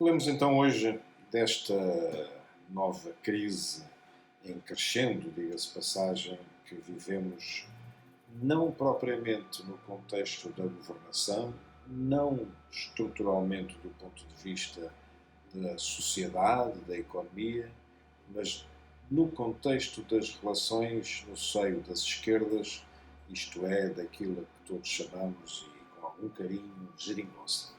Falemos então hoje desta nova crise em crescendo, diga-se passagem, que vivemos não propriamente no contexto da governação, não estruturalmente do ponto de vista da sociedade, da economia, mas no contexto das relações no seio das esquerdas, isto é, daquilo que todos chamamos, e com algum carinho, geringonça.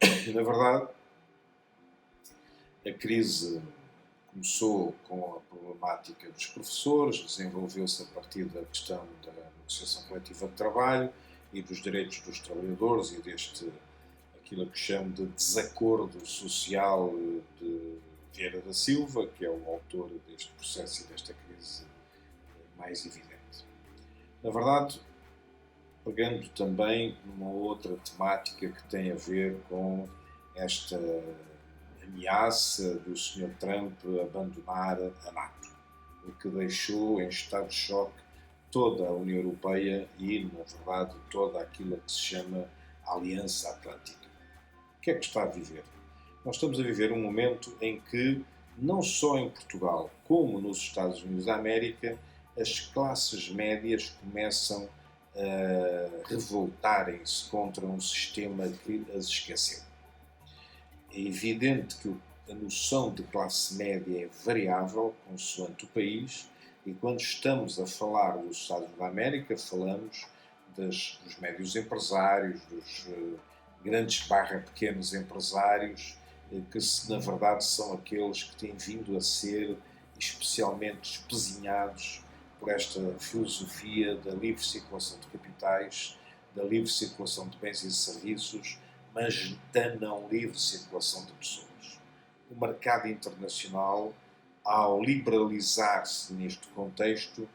E, na verdade, a crise começou com a problemática dos professores, desenvolveu-se a partir da questão da negociação coletiva de trabalho e dos direitos dos trabalhadores e aquilo que chamo de desacordo social de Vieira da Silva, que é o autor deste processo e desta crise mais evidente. Na verdade, pegando também numa outra temática que tem a ver com esta ameaça do Sr. Trump abandonar a NATO, o que deixou em estado de choque toda a União Europeia e, na verdade, toda aquilo que se chama Aliança Atlântica. O que é que está a viver? Nós estamos a viver um momento em que, não só em Portugal, como nos Estados Unidos da América, as classes médias começam a revoltarem-se contra um sistema que as esqueceu. É evidente que a noção de classe média é variável consoante o país e quando estamos a falar dos Estados Unidos da América falamos dos médios empresários, dos grandes barra pequenos empresários que na verdade são aqueles que têm vindo a ser especialmente espezinhados por esta filosofia da livre circulação de capitais, da livre circulação de bens e serviços, mas da não livre circulação de pessoas. O mercado internacional, ao liberalizar-se neste contexto,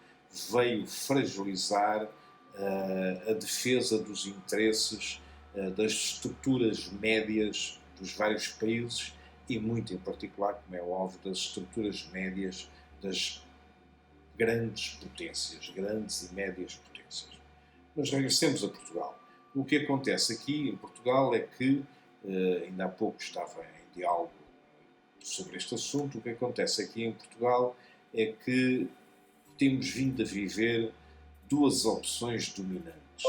veio fragilizar a defesa dos interesses das estruturas médias dos vários países e, muito em particular, como é óbvio, das estruturas médias das grandes potências, grandes e médias potências. Mas regressemos a Portugal. O que acontece aqui em Portugal é que, ainda há pouco estava em diálogo sobre este assunto, o que acontece aqui em Portugal é que temos vindo a viver duas opções dominantes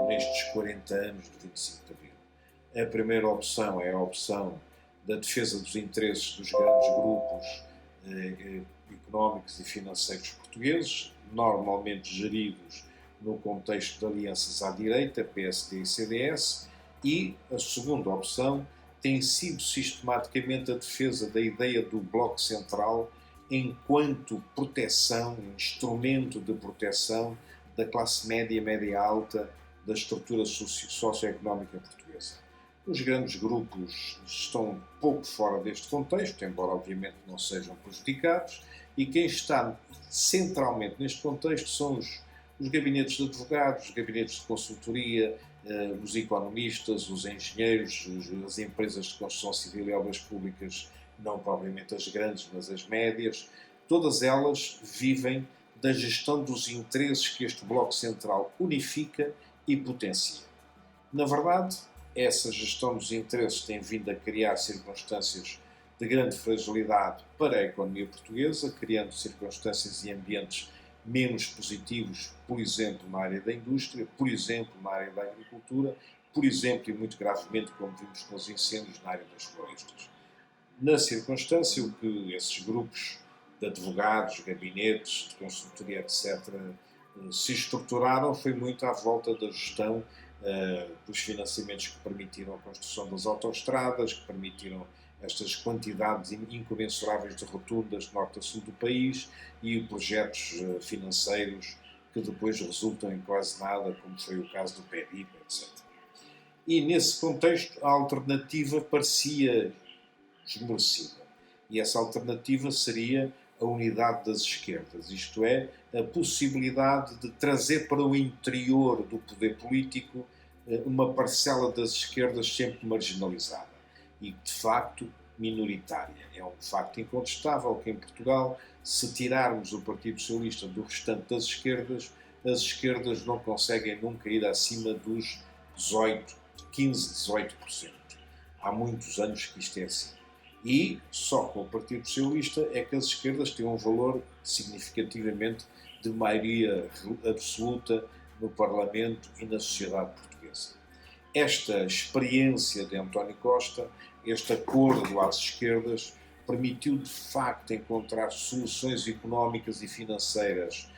nestes 40 anos de 25 de Abril. A primeira opção é a opção da defesa dos interesses dos grandes grupos económicos e financeiros portugueses, normalmente geridos no contexto de alianças à direita, PSD e CDS, e a segunda opção tem sido sistematicamente a defesa da ideia do Bloco Central enquanto proteção, instrumento de proteção da classe média, média alta, da estrutura socioeconómica portuguesa. Os grandes grupos estão pouco fora deste contexto, embora obviamente não sejam prejudicados, e quem está centralmente neste contexto são os gabinetes de advogados, os gabinetes de consultoria, os economistas, os engenheiros, as empresas de construção civil e obras públicas, não propriamente as grandes, mas as médias, todas elas vivem da gestão dos interesses que este Bloco Central unifica e potencia. Na verdade, essa gestão dos interesses tem vindo a criar circunstâncias de grande fragilidade para a economia portuguesa, criando circunstâncias e ambientes menos positivos, por exemplo, na área da indústria, por exemplo, na área da agricultura, por exemplo, e muito gravemente, como vimos com os incêndios, na área das florestas. Na circunstância, o que esses grupos de advogados, gabinetes, de consultoria, etc., se estruturaram foi muito à volta da gestão dos financiamentos que permitiram a construção das autoestradas, que permitiram estas quantidades incomensuráveis de rotundas de norte a sul do país e projetos financeiros que depois resultam em quase nada, como foi o caso do PEDIP, etc. E nesse contexto a alternativa parecia esmorecida. E essa alternativa seria a unidade das esquerdas, isto é, a possibilidade de trazer para o interior do poder político uma parcela das esquerdas sempre marginalizada e, de facto, minoritária. É um facto incontestável que em Portugal, se tirarmos o Partido Socialista do restante das esquerdas, as esquerdas não conseguem nunca ir acima dos 15, 18%. Há muitos anos que isto é assim. E só com o Partido Socialista é que as esquerdas têm um valor significativamente de maioria absoluta no Parlamento e na sociedade portuguesa. Esta experiência de António Costa, este acordo às esquerdas, permitiu de facto encontrar soluções económicas e financeiras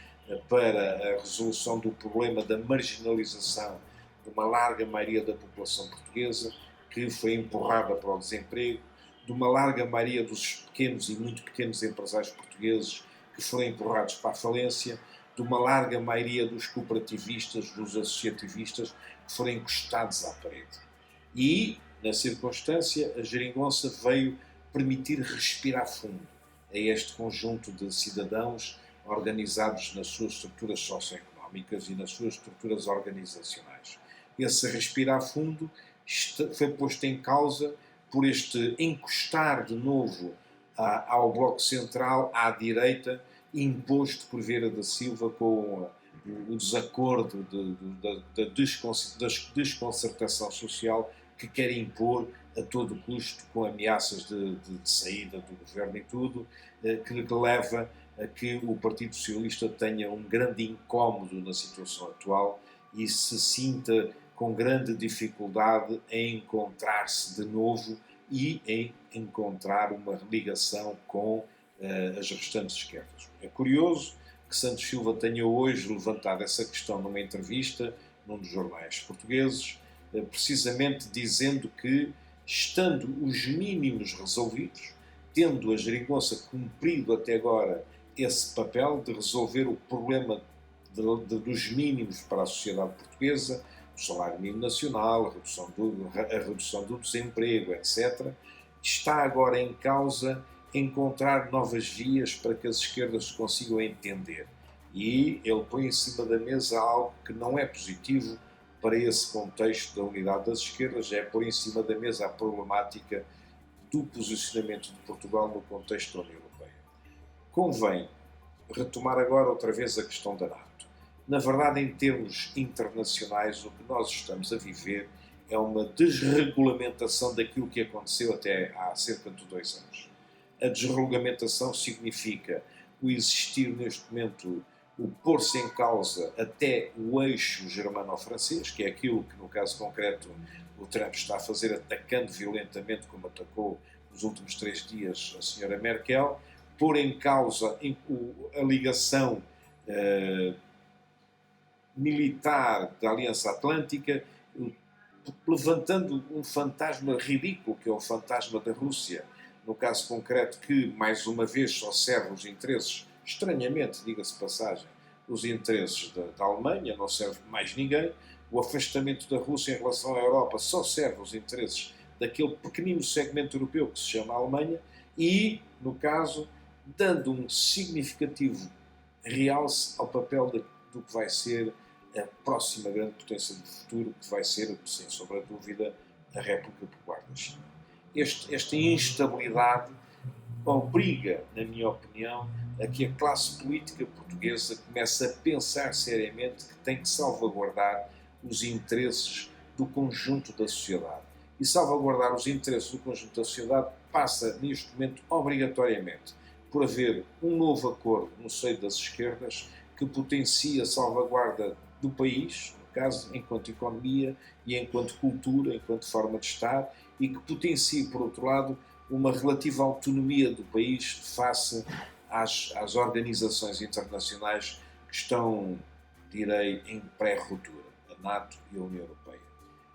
para a resolução do problema da marginalização de uma larga maioria da população portuguesa, que foi empurrada para o desemprego, de uma larga maioria dos pequenos e muito pequenos empresários portugueses que foram empurrados para a falência, de uma larga maioria dos cooperativistas, dos associativistas que foram encostados à parede. E, na circunstância, a geringonça veio permitir respirar fundo a este conjunto de cidadãos organizados nas suas estruturas socioeconómicas e nas suas estruturas organizacionais. Esse respirar fundo foi posto em causa por este encostar de novo ao Bloco Central, à direita, imposto por Vieira da Silva com o desacordo da desconcertação social que quer impor a todo custo, com ameaças de saída do governo e tudo, que leva a que o Partido Socialista tenha um grande incómodo na situação atual e se sinta com grande dificuldade em encontrar-se de novo e em encontrar uma ligação com as restantes esquerdas. É curioso que Santos Silva tenha hoje levantado essa questão numa entrevista num dos jornais portugueses, precisamente dizendo que, estando os mínimos resolvidos, tendo a geringonça cumprido até agora esse papel de resolver o problema dos mínimos para a sociedade portuguesa, o salário mínimo nacional, a redução do desemprego, etc., está agora em causa encontrar novas vias para que as esquerdas consigam entender. E ele põe em cima da mesa algo que não é positivo para esse contexto da unidade das esquerdas, é pôr em cima da mesa a problemática do posicionamento de Portugal no contexto da União Europeia. Convém retomar agora outra vez a questão da NATO. Na verdade, em termos internacionais, o que nós estamos a viver é uma desregulamentação daquilo que aconteceu até há cerca de 2 anos. A desregulamentação significa o existir neste momento, o pôr-se em causa até o eixo germano-francês, que é aquilo que no caso concreto o Trump está a fazer, atacando violentamente, como atacou nos últimos 3 dias a senhora Merkel, pôr em causa a ligação militar da Aliança Atlântica, levantando um fantasma ridículo, que é o fantasma da Rússia, no caso concreto, que, mais uma vez, só serve os interesses, estranhamente, diga-se passagem, os interesses da Alemanha, não serve mais ninguém. O afastamento da Rússia em relação à Europa só serve os interesses daquele pequenino segmento europeu que se chama Alemanha e, no caso, dando um significativo realce ao papel do que vai ser a próxima grande potência do futuro, que vai ser, sem sombra de dúvida, a República Popular da China. Esta instabilidade obriga, na minha opinião, a que a classe política portuguesa comece a pensar seriamente que tem que salvaguardar os interesses do conjunto da sociedade. E salvaguardar os interesses do conjunto da sociedade passa, neste momento, obrigatoriamente, por haver um novo acordo no seio das esquerdas que potencie a salvaguarda do país, no caso, enquanto economia e enquanto cultura, enquanto forma de estar, e que potencie, por outro lado, uma relativa autonomia do país face às organizações internacionais que estão, direi, em pré-ruptura, a NATO e a União Europeia.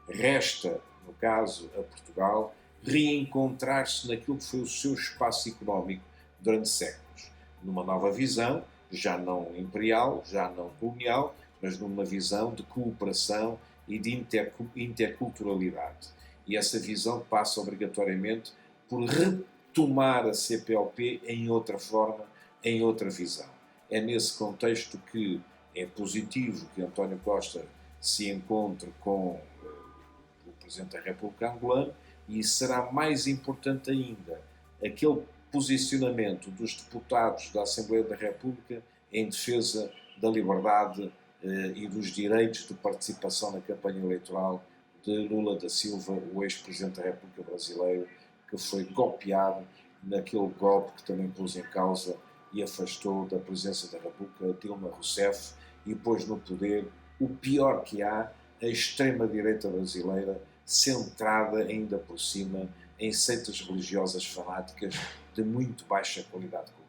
Resta, no caso, a Portugal, reencontrar-se naquilo que foi o seu espaço económico durante séculos, numa nova visão, já não imperial, já não colonial, mas numa visão de cooperação e de interculturalidade. E essa visão passa obrigatoriamente por retomar a CPLP em outra forma, em outra visão. É nesse contexto que é positivo que António Costa se encontre com o Presidente da República angolano e será mais importante ainda aquele posicionamento dos deputados da Assembleia da República em defesa da liberdade e dos direitos de participação na campanha eleitoral de Lula da Silva, o ex-presidente da República brasileiro, que foi golpeado naquele golpe que também pôs em causa e afastou da presença da República Dilma Rousseff e pôs no poder o pior que há, a extrema-direita brasileira, centrada ainda por cima em seitas religiosas fanáticas de muito baixa qualidade cultural.